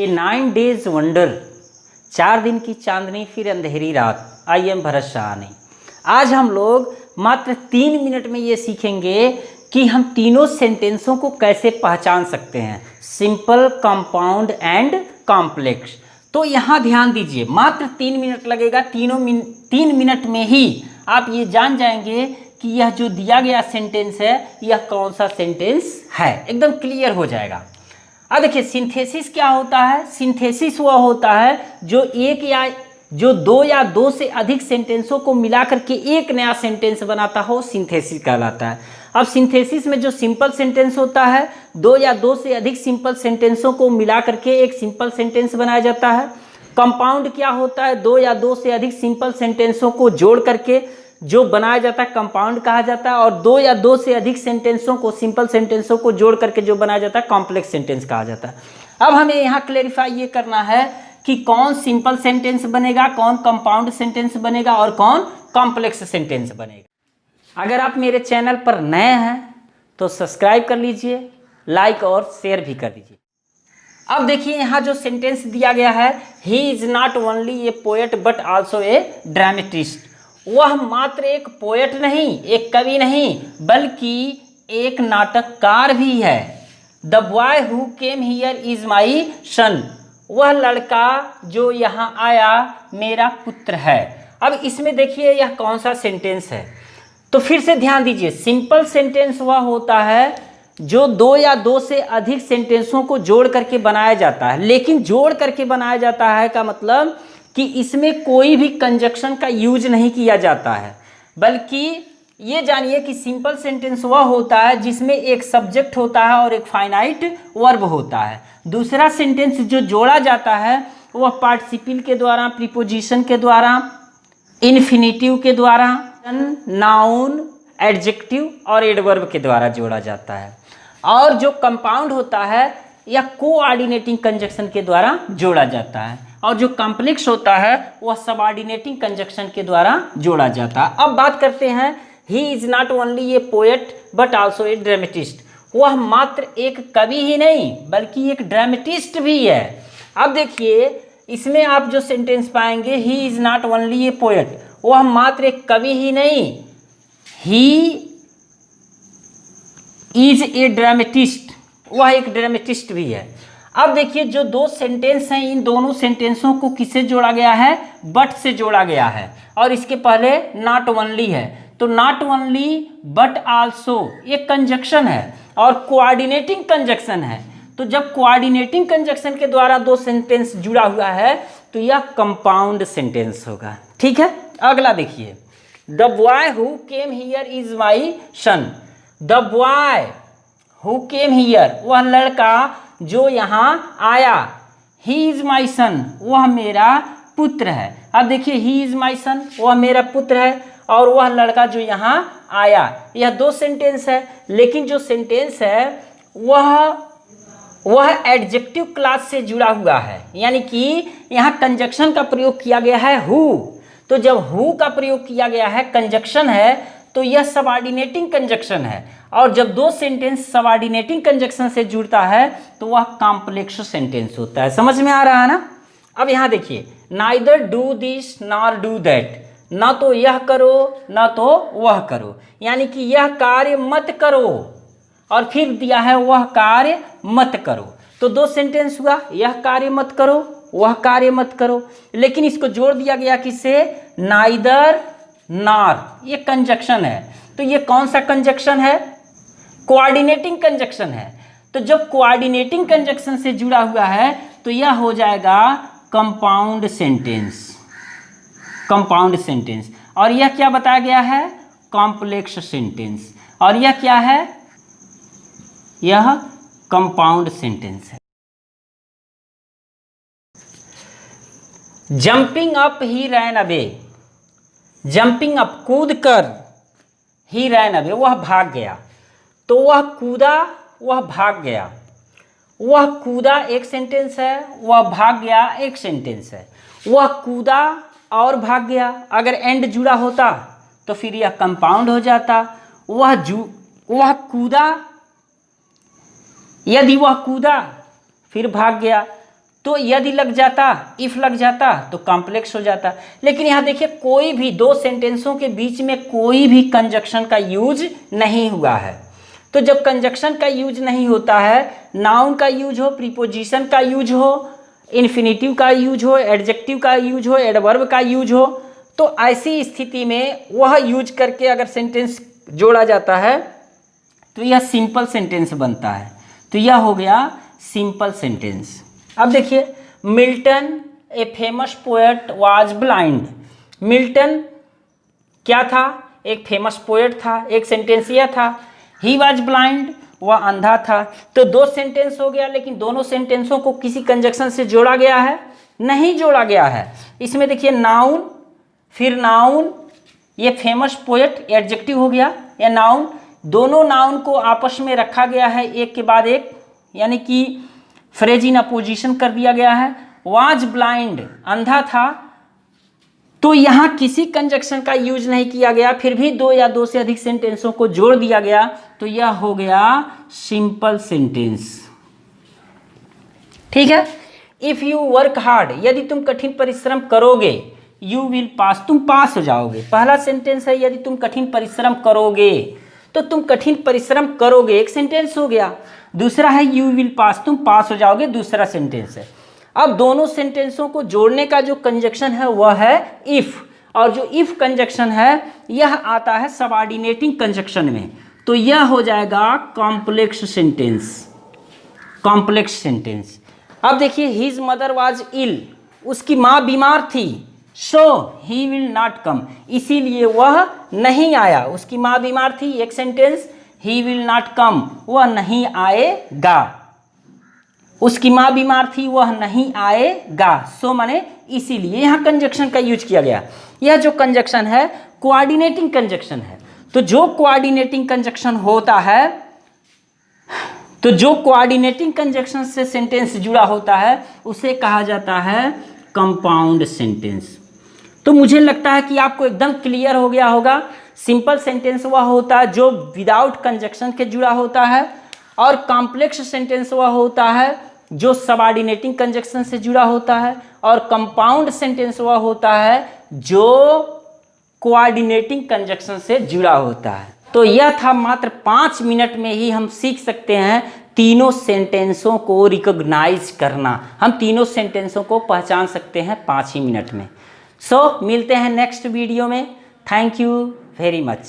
ए 9 days wonder, 4 दिन की चांदनी फिर अंधेरी रात। I am Bharat Shahani. आज हम लोग मात्र 3 मिनट में ये सीखेंगे कि हम तीनों सेंटेंसों को कैसे पहचान सकते हैं, सिंपल, कंपाउंड एंड कॉम्प्लेक्स। तो यहाँ ध्यान दीजिए, मात्र 3 मिनट लगेगा। 3 मिनट में ही आप ये जान जाएंगे कि यह जो दिया गया सेंटेंस है यह कौन सा सेंटेंस है, एकदम क्लियर हो जाएगा। अब देखिए सिंथेसिस क्या होता है। सिंथेसिस वह होता है जो दो या दो से अधिक सेंटेंसों को मिलाकर के एक नया सेंटेंस बनाता हो, सिंथेसिस कहलाता है। अब सिंथेसिस में जो सिंपल सेंटेंस होता है, 2 या 2 से अधिक सिंपल सेंटेंसों को मिलाकर के एक सिंपल सेंटेंस बनाया जाता है। कंपाउंड क्या होता है, 2 या 2 से अधिक सिंपल सेंटेंसों को जोड़ करके जो बनाया जाता है कंपाउंड कहा जाता है। और 2 या 2 से अधिक सेंटेंसों को, सिंपल सेंटेंसों को जोड़ करके जो बनाया जाता है कॉम्प्लेक्स सेंटेंस कहा जाता है। अब हमें यहाँ क्लेरिफाई ये करना है कि कौन सिंपल सेंटेंस बनेगा, कौन कंपाउंड सेंटेंस बनेगा और कौन कॉम्प्लेक्स सेंटेंस बनेगा। अगर आप मेरे चैनल पर नए हैं तो सब्सक्राइब कर लीजिए, लाइक और शेयर भी कर दीजिए। अब देखिए यहाँ जो सेंटेंस दिया गया है, he is not only A poet but also a dramatist. वह मात्र एक पोएट नहीं, एक कवि नहीं, बल्कि एक नाटककार भी है। The boy who came here is my son. वह लड़का जो यहाँ आया मेरा पुत्र है। अब इसमें देखिए यह कौन सा सेंटेंस है, तो फिर से ध्यान दीजिए। सिंपल सेंटेंस वह होता है जो 2 या 2 से अधिक सेंटेंसों को जोड़ करके बनाया जाता है। लेकिन जोड़ करके बनाया जाता है का मतलब कि इसमें कोई भी कंजक्शन का यूज नहीं किया जाता है, बल्कि ये जानिए कि सिंपल सेंटेंस वह होता है जिसमें एक सब्जेक्ट होता है और एक फाइनाइट वर्ब होता है। दूसरा सेंटेंस जो जोड़ा जाता है वह पार्टिसिपल के द्वारा, प्रीपोजिशन के द्वारा, इन्फिनिटिव के द्वारा, नाउन, एडजेक्टिव और एडवर्ब के द्वारा जोड़ा जाता है। और जो कंपाउंड होता है या कोऑर्डिनेटिंग कंजक्शन के द्वारा जोड़ा जाता है। और जो कॉम्प्लेक्स होता है वह सबऑर्डिनेटिंग कंजक्शन के द्वारा जोड़ा जाता है। अब बात करते हैं, he is not only A poet but also a dramatist. वह मात्र एक कवि ही नहीं बल्कि एक ड्रामेटिस्ट भी है। अब देखिए इसमें आप जो सेंटेंस पाएंगे, he is not only A poet, वह मात्र एक कवि ही नहीं, ही इज ए ड्रामेटिस्ट, वह एक ड्रामेटिस्ट भी है। अब देखिए जो 2 सेंटेंस हैं, इन दोनों सेंटेंसों को किससे जोड़ा गया है, बट से जोड़ा गया है। और इसके पहले नॉट ओनली है, तो नॉट ओनली बट आल्सो ये कंजक्शन है और कोऑर्डिनेटिंग कंजक्शन है। तो जब कोऑर्डिनेटिंग कंजक्शन के द्वारा 2 सेंटेंस जुड़ा हुआ है तो यह कंपाउंड सेंटेंस होगा। ठीक है, अगला देखिए, the boy who came here is my son. The boy who came here, वह लड़का जो यहाँ आया, ही इज माई सन, वह मेरा पुत्र है। अब देखिए ही इज माई सन, वह मेरा पुत्र है, और वह लड़का जो यहाँ आया, यह 2 सेंटेंस है। लेकिन जो सेंटेंस है वह एडजेक्टिव क्लास से जुड़ा हुआ है, यानी कि यहाँ कंजक्शन का प्रयोग किया गया है हु। तो जब हु का प्रयोग किया गया है, कंजक्शन है, तो यह सबऑर्डिनेटिंग कंजक्शन है। और जब 2 सेंटेंस सबऑर्डिनेटिंग कंजक्शन से जुड़ता है तो वह कॉम्प्लेक्स सेंटेंस होता है। समझ में आ रहा है ना। अब यहाँ देखिए, neither do this nor do that, ना तो यह करो ना तो वह करो, यानी कि यह कार्य मत करो, और फिर दिया है वह कार्य मत करो। तो 2 सेंटेंस हुआ, यह कार्य मत करो, वह कार्य मत करो। लेकिन इसको जोड़ दिया गया किससे, नाइदर नॉर, ये कंजक्शन है। तो ये कौन सा कंजक्शन है, कोऑर्डिनेटिंग कंजक्शन है। तो जब कोऑर्डिनेटिंग कंजक्शन से जुड़ा हुआ है तो यह हो जाएगा कंपाउंड सेंटेंस। Compound sentence. और यह क्या बताया गया है, कॉम्प्लेक्स सेंटेंस। और यह क्या है, यह कंपाउंड सेंटेंस है। जंपिंग अप ही रैन अवे। जंपिंग अप, कूद कर, ही रैन अवे, वह भाग गया। तो वह कूदा, वह भाग गया। वह कूदा एक सेंटेंस है, वह भाग गया एक सेंटेंस है। वह कूदा और भाग गया, अगर एंड जुड़ा होता तो फिर यह कंपाउंड हो जाता। वह कूदा, यदि वह कूदा फिर भाग गया तो यदि लग जाता, इफ लग जाता तो कॉम्प्लेक्स हो जाता। लेकिन यहाँ देखिए कोई भी दो सेंटेंसों के बीच में कोई भी कंजक्शन का यूज नहीं हुआ है। तो जब कंजक्शन का यूज नहीं होता है, नाउन का यूज हो, प्रीपोजिशन का यूज हो, इन्फिनेटिव का यूज हो, एडजेक्टिव का यूज हो, एडवर्ब का यूज हो, तो ऐसी स्थिति में वह यूज करके अगर सेंटेंस जोड़ा जाता है तो यह सिंपल सेंटेंस बनता है। तो यह हो गया सिंपल सेंटेंस। अब देखिए, Milton a famous poet was blind. Milton क्या था? एक फेमस पोएट था। एक सेंटेंस यह था, ही वाज ब्लाइंड, वह अंधा था। तो दो सेंटेंस हो गया, लेकिन दोनों सेंटेंसों को किसी कंजक्शन से जोड़ा गया है? नहीं जोड़ा गया है। इसमें देखिए नाउन, फिर नाउन, ये फेमस पोएट एडजेक्टिव हो गया, या नाउन, दोनों नाउन को आपस में रखा गया है एक के बाद एक, यानी कि फ्रेज इन अपोजिशन कर दिया गया है। वाज ब्लाइंड, अंधा था, तो यहाँ किसी कंजक्शन का यूज नहीं किया गया, फिर भी दो या दो से अधिक सेंटेंसों को जोड़ दिया गया, तो यह हो गया सिंपल सेंटेंस। ठीक है। इफ यू वर्क हार्ड, यदि तुम कठिन परिश्रम करोगे, यू विल पास, तुम पास हो जाओगे। पहला सेंटेंस है यदि तुम कठिन परिश्रम करोगे, तो तुम कठिन परिश्रम करोगे, एक सेंटेंस हो गया। दूसरा है यू विल पास, तुम पास हो जाओगे, दूसरा सेंटेंस है। अब दोनों सेंटेंसों को जोड़ने का जो कंजक्शन है वह है इफ, और जो इफ कंजक्शन है यह आता है सबऑर्डिनेटिंग कंजक्शन में, तो यह हो जाएगा कॉम्प्लेक्स सेंटेंस। Complex sentence. अब देखिए, हिज मदर वाज इल, उसकी माँ बीमार थी, सो ही विल नॉट कम, इसीलिए वह नहीं आया। उसकी माँ बीमार थी, एक sentence, he will not come, वह नहीं आएगा। उसकी माँ बीमार थी, वह नहीं आएगा, सो माने इसीलिए, यहाँ कंजक्शन का यूज किया गया। यह जो कंजक्शन है कोऑर्डिनेटिंग कंजक्शन है। तो जो कोऑर्डिनेटिंग कंजक्शन होता है, तो जो कोऑर्डिनेटिंग कंजक्शन से सेंटेंस जुड़ा होता है उसे कहा जाता है कंपाउंड सेंटेंस। तो मुझे लगता है कि आपको एकदम क्लियर हो गया होगा। सिंपल सेंटेंस वह होता है जो विदाउट कंजक्शन के जुड़ा होता है, और कॉम्प्लेक्स सेंटेंस वह होता है जो सबऑर्डिनेटिंग कंजक्शन से जुड़ा होता है, और कंपाउंड सेंटेंस वह होता है जो कोऑर्डिनेटिंग कंजक्शन से जुड़ा होता है। तो यह था, मात्र 5 मिनट में ही हम सीख सकते हैं तीनों सेंटेंसों को रिकॉग्नाइज करना। हम तीनों सेंटेंसों को पहचान सकते हैं 5 ही मिनट में। सो मिलते हैं नेक्स्ट वीडियो में। Thank you very much.